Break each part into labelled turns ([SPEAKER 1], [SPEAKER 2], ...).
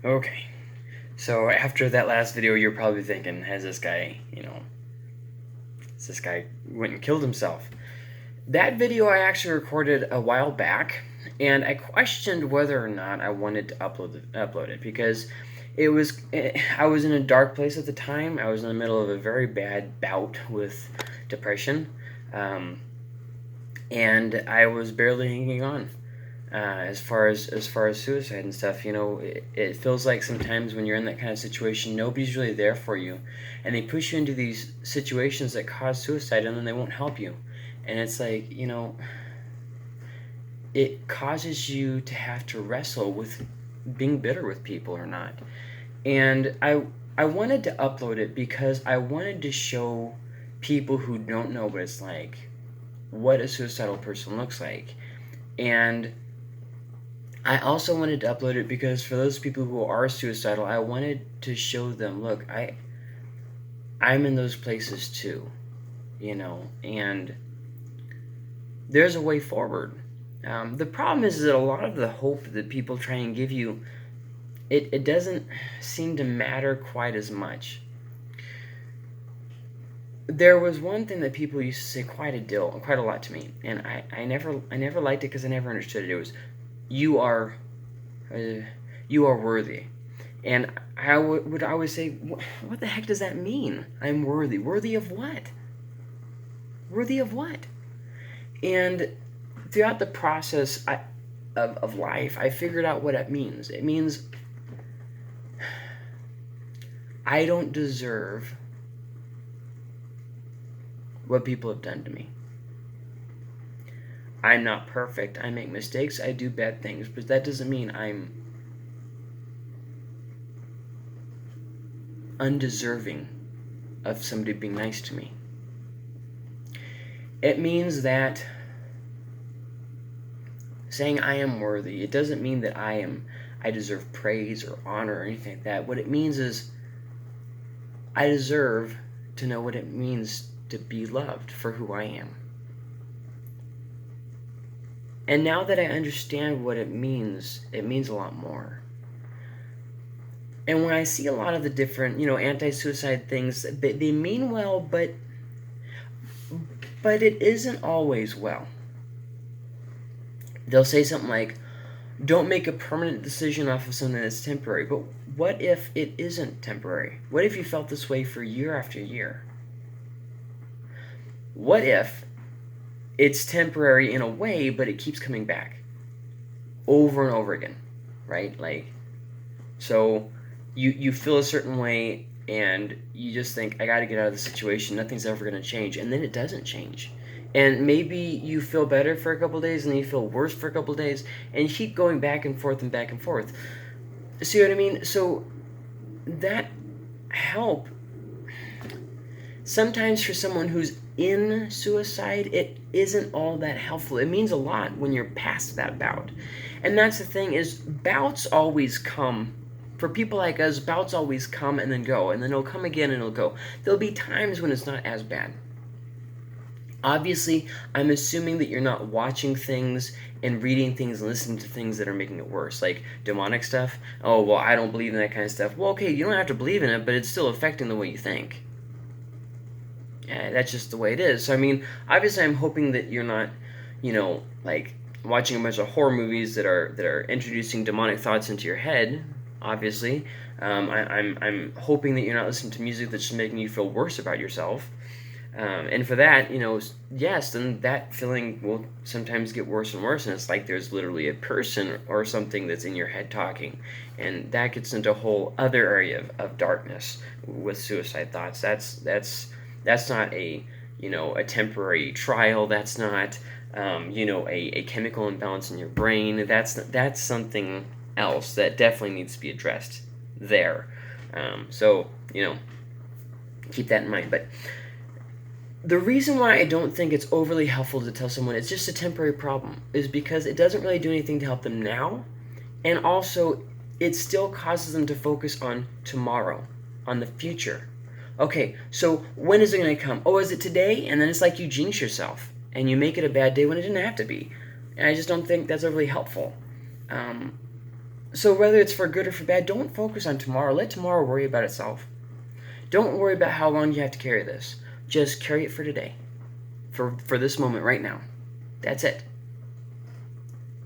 [SPEAKER 1] Okay, so after that last video, you're probably thinking, has this guy, this guy went and killed himself? That video I actually recorded a while back, and I questioned whether or not I wanted to upload it because I was in a dark place at the time. I was in the middle of a very bad bout with depression, um, and I was barely hanging on. As far as suicide and stuff, it feels like sometimes when you're in that kind of situation, nobody's really there for you, and they push you into these situations that cause suicide, and then they won't help you, and it's like it causes you to have to wrestle with being bitter with people or not. And I wanted to upload it because I wanted to show people who don't know what it's like what a suicidal person looks like. And I also wanted to upload it because for those people who are suicidal, I wanted to show them, look, I'm in those places too, and there's a way forward. The problem is that a lot of the hope that people try and give you, it doesn't seem to matter quite as much. There was one thing that people used to say quite a lot to me, and I never liked it because I never understood it. It was, you are, uh, you are worthy, and I would always say, what the heck does that mean? I'm worthy. Worthy of what? Worthy of what? And throughout the process of life, I figured out what it means. It means I don't deserve what people have done to me. I'm not perfect. I make mistakes. I do bad things. But that doesn't mean I'm undeserving of somebody being nice to me. It means that saying I am worthy, it doesn't mean that I deserve praise or honor or anything like that. What it means is I deserve to know what it means to be loved for who I am. And now that I understand what it means a lot more. And when I see a lot of the different, anti-suicide things, they mean well, but it isn't always well. They'll say something like, don't make a permanent decision off of something that's temporary. But what if it isn't temporary? What if you felt this way for year after year? What if it's temporary in a way, but it keeps coming back over and over again, right? So you feel a certain way and you just think, I got to get out of the situation. Nothing's ever going to change. And then it doesn't change. And maybe you feel better for a couple of days and then you feel worse for a couple of days and you keep going back and forth and back and forth. See what I mean? So that help sometimes for someone who's in suicide, it isn't all that helpful. It means a lot when you're past that bout. And that's the thing is bouts always come. For people like us, bouts always come and then go, and then it'll come again and it'll go. There'll be times when it's not as bad. Obviously, I'm assuming that you're not watching things and reading things and listening to things that are making it worse, like demonic stuff. Oh, well, I don't believe in that kind of stuff. Well, okay, you don't have to believe in it, but it's still affecting the way you think. That's just the way it is. So, I mean, obviously, I'm hoping that you're not, like watching a bunch of horror movies that are introducing demonic thoughts into your head. Obviously, I'm hoping that you're not listening to music that's just making you feel worse about yourself. And for that, yes, then that feeling will sometimes get worse and worse, and it's like there's literally a person or something that's in your head talking, and that gets into a whole other area of darkness with suicide thoughts. That's not a temporary trial. That's not a chemical imbalance in your brain. That's something else that definitely needs to be addressed there. So keep that in mind. But the reason why I don't think it's overly helpful to tell someone it's just a temporary problem is because it doesn't really do anything to help them now, and also it still causes them to focus on tomorrow, on the future. Okay, so when is it going to come? Oh, is it today? And then it's like you jinx yourself and you make it a bad day when it didn't have to be. And I just don't think that's overly helpful. So whether it's for good or for bad, don't focus on tomorrow. Let tomorrow worry about itself. Don't worry about how long you have to carry this. Just carry it for today. For this moment right now. That's it.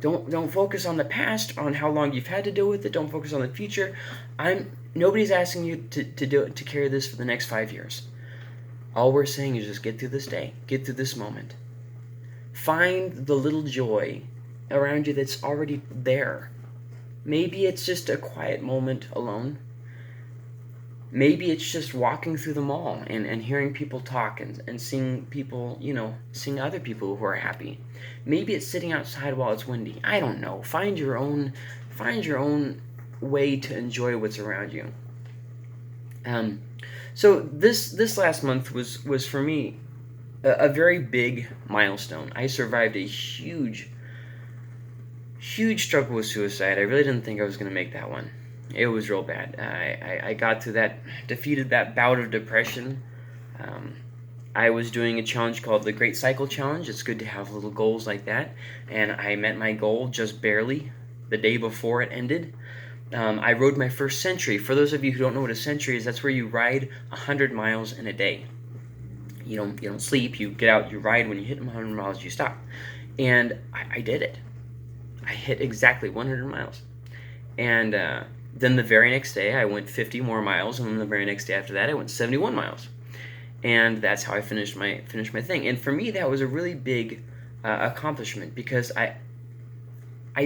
[SPEAKER 1] Don't focus on the past, on how long you've had to deal with it. Don't focus on the future. Nobody's asking you to carry this for the next 5 years. All we're saying is just get through this day. Get through this moment. Find the little joy around you that's already there. Maybe it's just a quiet moment alone. Maybe it's just walking through the mall and hearing people talk and seeing people, seeing other people who are happy. Maybe it's sitting outside while it's windy. I don't know. Find your own way to enjoy what's around you. So this last month was for me a very big milestone. I survived a huge struggle with suicide. I really didn't think I was going to make that one. It was real bad. I got through that, defeated that bout of depression. I was doing a challenge called the Great Cycle Challenge. It's good to have little goals like that. And I met my goal just barely the day before it ended. I rode my first century. For those of you who don't know what a century is, that's where you ride 100 miles in a day. You don't sleep. You get out, you ride. When you hit 100 miles, you stop. And I did it. I hit exactly 100 miles. And then the very next day, I went 50 more miles, and then the very next day after that, I went 71 miles. And that's how I finished my thing. And for me, that was a really big accomplishment, because I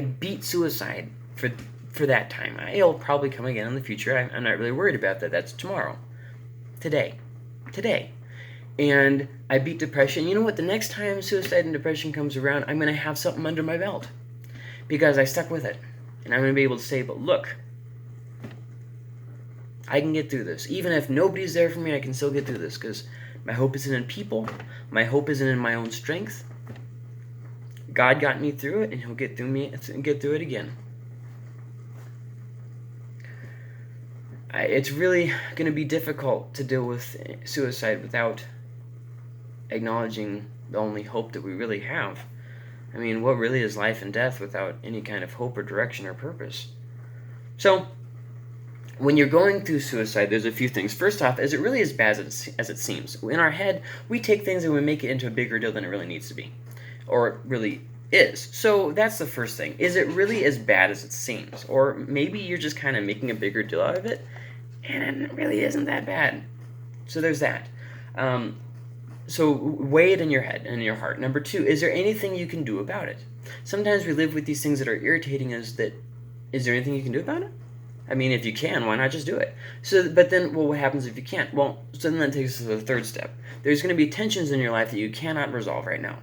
[SPEAKER 1] beat suicide for that time. It'll probably come again in the future. I'm not really worried about that. That's tomorrow. Today. And I beat depression. You know what? The next time suicide and depression comes around, I'm going to have something under my belt, because I stuck with it. And I'm going to be able to say, but look, I can get through this. Even if nobody's there for me, I can still get through this, because my hope isn't in people. My hope isn't in my own strength. God got me through it, and He'll get through it again. It's really going to be difficult to deal with suicide without acknowledging the only hope that we really have. I mean, what really is life and death without any kind of hope or direction or purpose? So, when you're going through suicide, there's a few things. First off, is it really as bad as it seems? In our head, we take things and we make it into a bigger deal than it really needs to be, or it really is. So that's the first thing. Is it really as bad as it seems? Or maybe you're just kind of making a bigger deal out of it, and it really isn't that bad. So there's that. So weigh it in your head and in your heart. Number two, is there anything you can do about it? Sometimes we live with these things that are irritating us. Is there anything you can do about it? I mean, if you can, why not just do it? But then, what happens if you can't? Well, so then that takes us to the third step. There's going to be tensions in your life that you cannot resolve right now.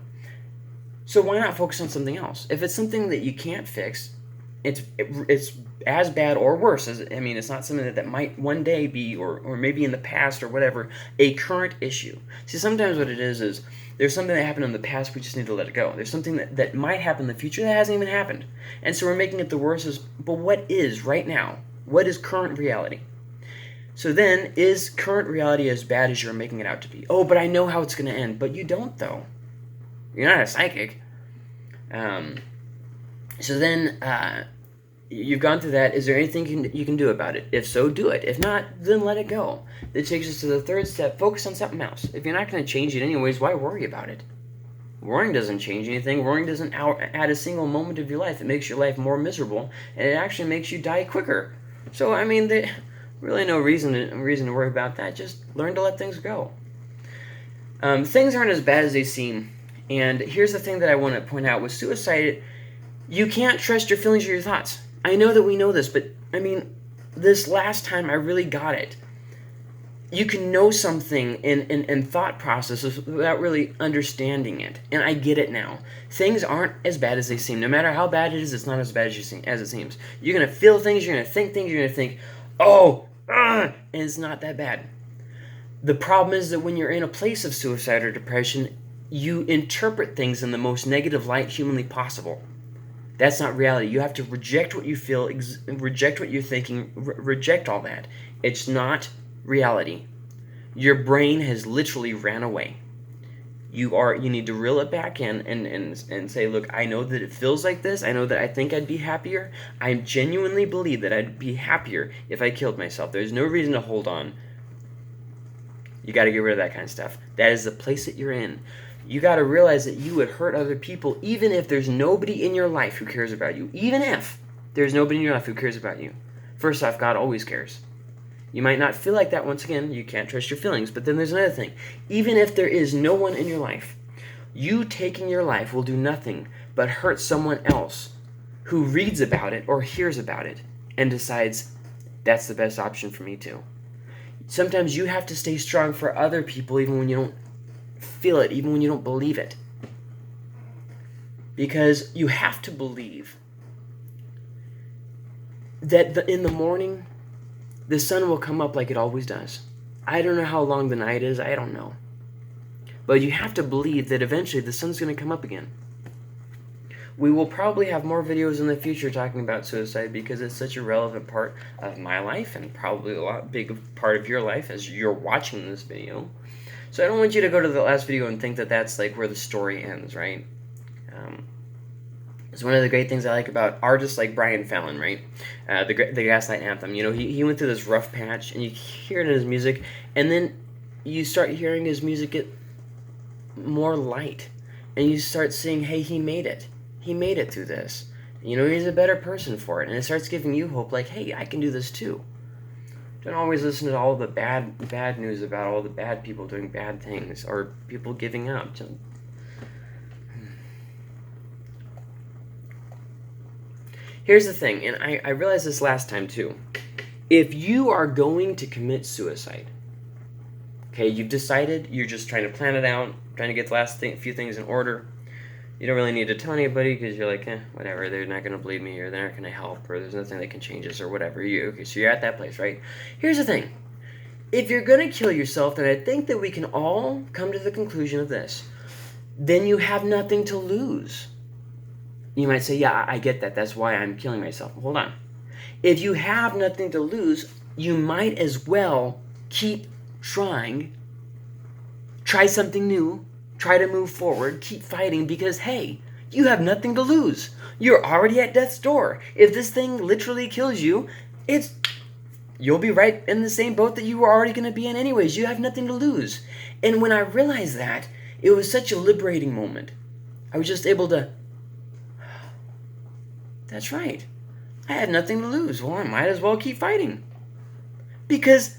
[SPEAKER 1] So why not focus on something else? If it's something that you can't fix, it's as bad or worse. It's not something that might one day be, or maybe in the past or whatever, a current issue. See, sometimes what it is there's something that happened in the past, we just need to let it go. There's something that might happen in the future that hasn't even happened. And so we're making it the worst. But what is right now? What is current reality? So then, is current reality as bad as you're making it out to be? Oh, but I know how it's going to end. But you don't, though. You're not a psychic. So then, you've gone through that. Is there anything you can do about it? If so, do it. If not, then let it go. That takes us to the third step. Focus on something else. If you're not going to change it anyways, why worry about it? Worrying doesn't change anything. Worrying doesn't add a single moment of your life. It makes your life more miserable, and it actually makes you die quicker. So, there's really no reason to worry about that. Just learn to let things go. Things aren't as bad as they seem. And here's the thing that I want to point out. With suicide, you can't trust your feelings or your thoughts. I know that we know this, but, this last time I really got it. You can know something in thought processes without really understanding it. And I get it now. Things aren't as bad as they seem. No matter how bad it is, it's not as bad as it seems. You're going to feel things, you're going to think things, you're going to think, and it's not that bad. The problem is that when you're in a place of suicide or depression, you interpret things in the most negative light humanly possible. That's not reality. You have to reject what you feel, reject what you're thinking, reject all that. It's not reality. Your brain has literally ran away. You need to reel it back in and say, look, I know that it feels like this. I know that I think I'd be happier. I genuinely believe that I'd be happier if I killed myself. There's no reason to hold on. You got to get rid of that kind of stuff. That is the place that you're in. You got to realize that you would hurt other people even if there's nobody in your life who cares about you. Even if there's nobody in your life who cares about you. First off, God always cares. You might not feel like that once again. You can't trust your feelings. But then there's another thing. Even if there is no one in your life, you taking your life will do nothing but hurt someone else who reads about it or hears about it and decides that's the best option for me too. Sometimes you have to stay strong for other people even when you don't feel it, even when you don't believe it. Because you have to believe that in the morning, the sun will come up like it always does. I don't know how long the night is. I don't know. But you have to believe that eventually the sun's going to come up again. We will probably have more videos in the future talking about suicide because it's such a relevant part of my life and probably a lot big part of your life as you're watching this video. So I don't want you to go to the last video and think that that's like where the story ends, right? It's one of the great things I like about artists like Brian Fallon, right? The Gaslight Anthem. You know, he went through this rough patch, and you hear it in his music, and then you start hearing his music get more light, and you start seeing, hey, he made it. He made it through this. You know, he's a better person for it, and it starts giving you hope, like, hey, I can do this too. Don't always listen to all the bad news about all the bad people doing bad things, or people giving up. Here's the thing, and I realized this last time too. If you are going to commit suicide, okay, you've decided, you're just trying to plan it out, trying to get the last few things in order. You don't really need to tell anybody because you're like, whatever, they're not going to believe me, or they're not going to help, or there's nothing that can change this, or whatever. Okay, so you're at that place, right? Here's the thing. If you're going to kill yourself, then I think that we can all come to the conclusion of this. Then you have nothing to lose. You might say, yeah, I get that. That's why I'm killing myself. Hold on. If you have nothing to lose, you might as well keep trying. Try something new. Try to move forward. Keep fighting because, hey, you have nothing to lose. You're already at death's door. If this thing literally kills you, you'll be right in the same boat that you were already going to be in anyways. You have nothing to lose. And when I realized that, it was such a liberating moment. I was just able to... That's right. I had nothing to lose. Well, I might as well keep fighting. Because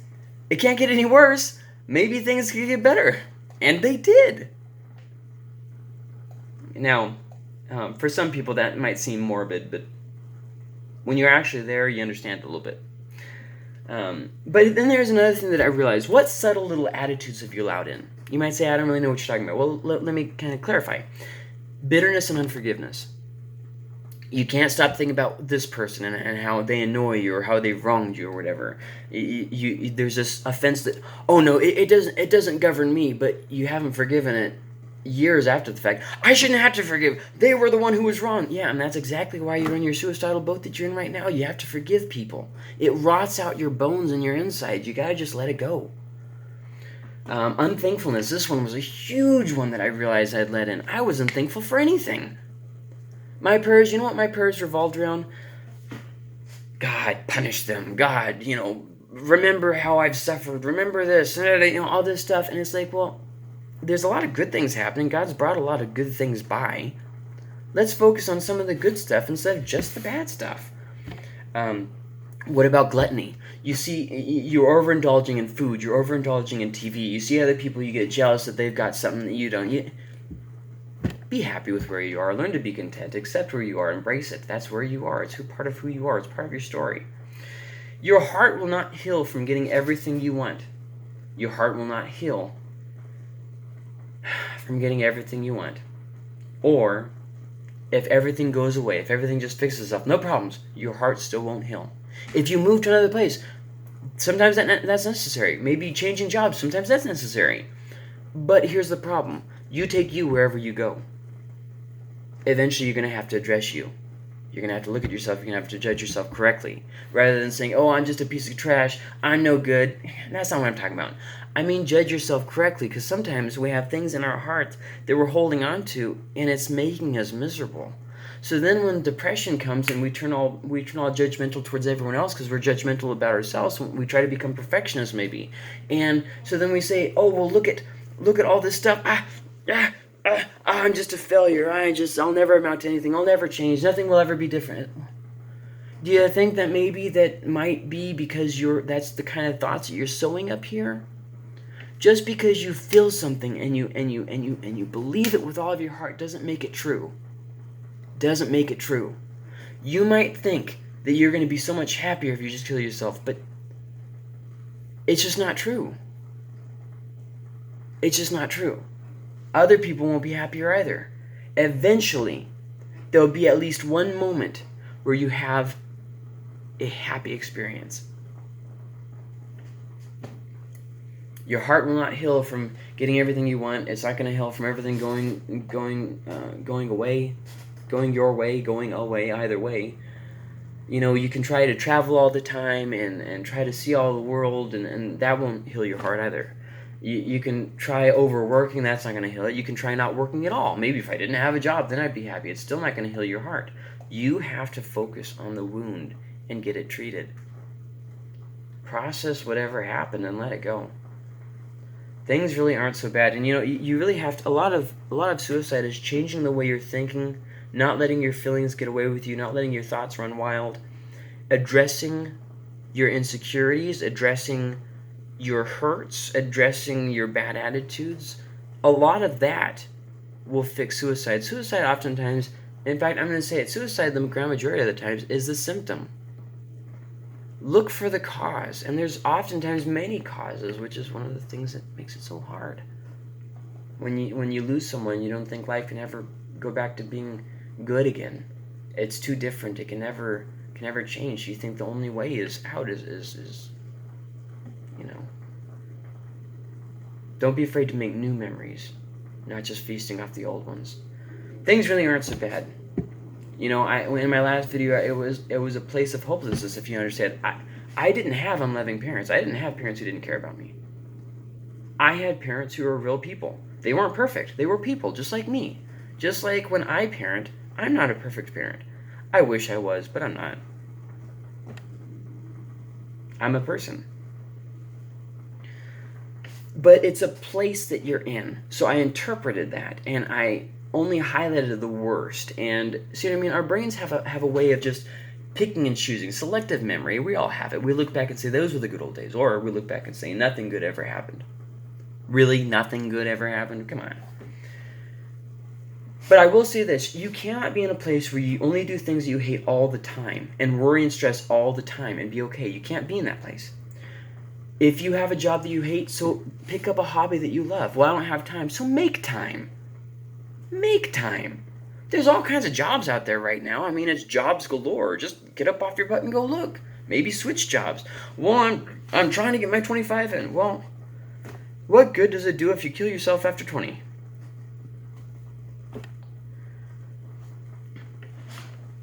[SPEAKER 1] it can't get any worse. Maybe things could get better. And they did. Now, for some people that might seem morbid, but when you're actually there, you understand it a little bit. But then there's another thing that I realized. What subtle little attitudes have you allowed in? You might say, I don't really know what you're talking about. Well, let me kind of clarify. Bitterness and unforgiveness. You can't stop thinking about this person and how they annoy you or how they've wronged you or whatever. There's this offense that, oh no, it doesn't govern me, but you haven't forgiven it years after the fact. I shouldn't have to forgive. They were the one who was wrong. Yeah, and that's exactly why you're in your suicidal boat that you're in right now. You have to forgive people. It rots out your bones and your insides. You gotta just let it go. Unthankfulness. This one was a huge one that I realized I'd let in. I wasn't thankful for anything. My prayers, you know what my prayers revolved around? God, punish them. God, remember how I've suffered. Remember this, all this stuff. And it's like, well, there's a lot of good things happening. God's brought a lot of good things by. Let's focus on some of the good stuff instead of just the bad stuff. What about gluttony? You see, you're overindulging in food. You're overindulging in TV. You see other people, you get jealous that they've got something that you don't. Be happy with where you are. Learn to be content. Accept where you are. Embrace it. That's where you are. It's part of who you are. It's part of your story. Your heart will not heal from getting everything you want. Your heart will not heal from getting everything you want. Or, if everything goes away, if everything just fixes itself, no problems, your heart still won't heal. If you move to another place, sometimes that's necessary. Maybe changing jobs, sometimes that's necessary. But here's the problem. You take you wherever you go. Eventually, you're going to have to address you. You're going to have to look at yourself. You're going to have to judge yourself correctly. Rather than saying, oh, I'm just a piece of trash. I'm no good. That's not what I'm talking about. I mean, judge yourself correctly, because sometimes we have things in our hearts that we're holding on to, and it's making us miserable. So then when depression comes and we turn all judgmental towards everyone else because we're judgmental about ourselves, we try to become perfectionists maybe. And so then we say, oh, well, look at all this stuff. I'm just a failure. I'll never amount to anything. I'll never change. Nothing will ever be different. Do you think that maybe that might be because that's the kind of thoughts that you're sowing up here? Just because you feel something and you believe it with all of your heart doesn't make it true. Doesn't make it true. You might think that you're going to be so much happier if you just kill yourself, but it's just not true. It's just not true. Other people won't be happier either. Eventually, there'll be at least one moment where you have a happy experience. Your heart will not heal from getting everything you want. It's not going to heal from everything going away, going your way, going away, either way. You know, you can try to travel all the time and try to see all the world, and that won't heal your heart either. You can try overworking, that's not going to heal it. You can try not working at all. Maybe if I didn't have a job, then I'd be happy. It's still not going to heal your heart. You have to focus on the wound and get it treated. Process whatever happened and let it go. Things really aren't so bad. And you really have to, a lot of suicide is changing the way you're thinking, not letting your feelings get away with you, not letting your thoughts run wild, addressing your insecurities, addressing your hurts, addressing your bad attitudes. A lot of that will fix suicide. Suicide oftentimes, in fact, I'm going to say it, suicide the grand majority of the times is the symptom. Look for the cause, and there's oftentimes many causes, which is one of the things that makes it so hard. When you lose someone, you don't think life can ever go back to being good again. It's too different. It can never change. You think the only way is out is don't be afraid to make new memories, not just feasting off the old ones. Things really aren't so bad. In my last video, it was a place of hopelessness, if you understand. I didn't have unloving parents. I didn't have parents who didn't care about me. I had parents who were real people. They weren't perfect. They were people, just like me. Just like when I parent, I'm not a perfect parent. I wish I was, but I'm not. I'm a person. But it's a place that you're in. So I interpreted that, and I only highlighted the worst. And see what I mean? Our brains have a way of just picking and choosing. Selective memory, we all have it. We look back and say, those were the good old days. Or we look back and say, nothing good ever happened. Really? Nothing good ever happened? Come on. But I will say this, you cannot be in a place where you only do things that you hate all the time and worry and stress all the time and be okay. You can't be in that place. If you have a job that you hate, so pick up a hobby that you love. Well, I don't have time, so make time. Make time. There's all kinds of jobs out there right now. I mean, it's jobs galore. Just get up off your butt and go look. Maybe switch jobs. Well, I'm trying to get my 25 in. Well, what good does it do if you kill yourself after 20?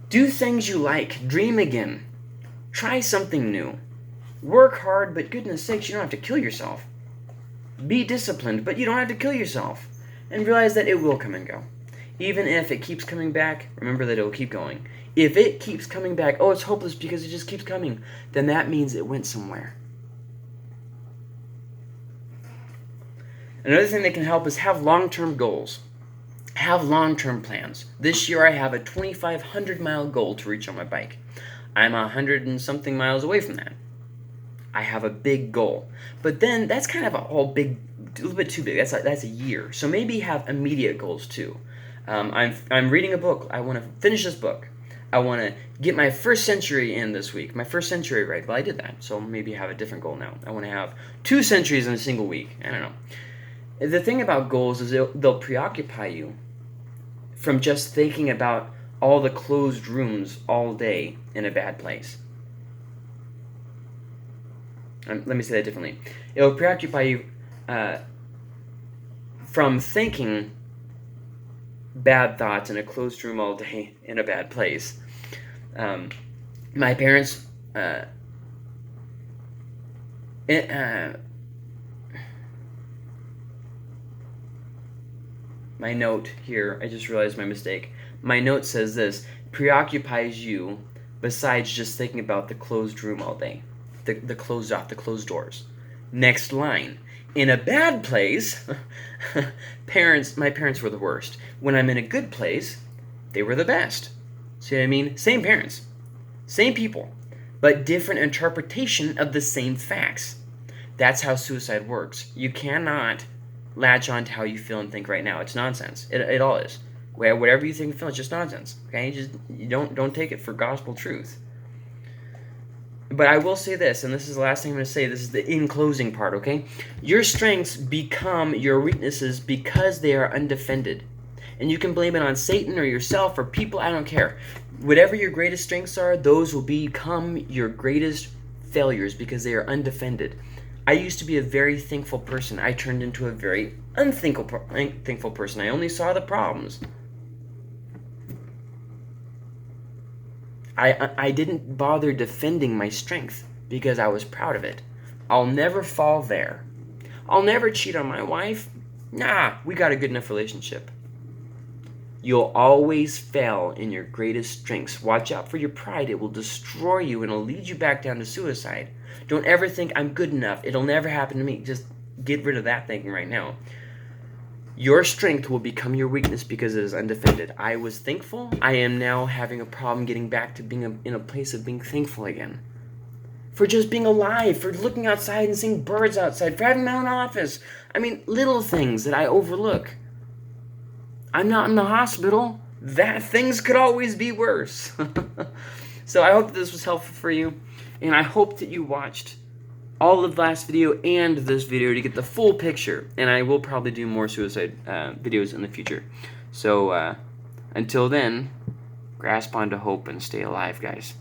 [SPEAKER 1] Do things you like. Dream again. Try something new. Work hard, but goodness sakes, you don't have to kill yourself. Be disciplined, but you don't have to kill yourself. And realize that it will come and go. Even if it keeps coming back, remember that it will keep going. If it keeps coming back, oh, it's hopeless because it just keeps coming, then that means it went somewhere. Another thing that can help is have long-term goals. Have long-term plans. This year I have a 2,500-mile goal to reach on my bike. I'm 100 and something miles away from that. I have a big goal. But then that's kind of a little bit too big. That's a year. So maybe have immediate goals too. I'm reading a book. I want to finish this book. I want to get my first century in this week. My first century right. Well, I did that. So maybe have a different goal now. I want to have 2 centuries in a single week. I don't know. The thing about goals is they'll preoccupy you from just thinking about all the closed rooms all day in a bad place. Let me say that differently. It'll preoccupy you from thinking bad thoughts in a closed room all day in a bad place. My parents, it, my note here, I just realized my mistake. My note says this: preoccupies you besides just thinking about the closed room all day, the closed off, the closed doors. Next line. In a bad place, my parents were the worst. When I'm in a good place, they were the best. See what I mean? Same parents, same people, but different interpretation of the same facts. That's how suicide works. You cannot latch on to how you feel and think right now. It's nonsense. It all is. Whatever you think and feel, it's just nonsense. Okay, you don't take it for gospel truth. But I will say this, and this is the last thing I'm going to say. This is the in closing part. Okay, your strengths become your weaknesses because they are undefended, and you can blame it on Satan or yourself or people. I don't care. Whatever your greatest strengths are, those will become your greatest failures because they are undefended. I used to be a very thankful person. I turned into a very unthankful person. I only saw the problems. I didn't bother defending my strength because I was proud of it. I'll never fall there. I'll never cheat on my wife. Nah, we got a good enough relationship. You'll always fail in your greatest strengths. Watch out for your pride. It will destroy you and it'll lead you back down to suicide. Don't ever think I'm good enough. It'll never happen to me. Just get rid of that thinking right now. Your strength will become your weakness because it is undefended. I was thankful. I am now having a problem getting back to being in a place of being thankful again. For just being alive, for looking outside and seeing birds outside, for having my own office. I mean, little things that I overlook. I'm not in the hospital. Things could always be worse. So I hope that this was helpful for you, and I hope that you watched all of the last video and this video to get the full picture, and I will probably do more suicide videos in the future. So until then, grasp onto hope and stay alive, guys.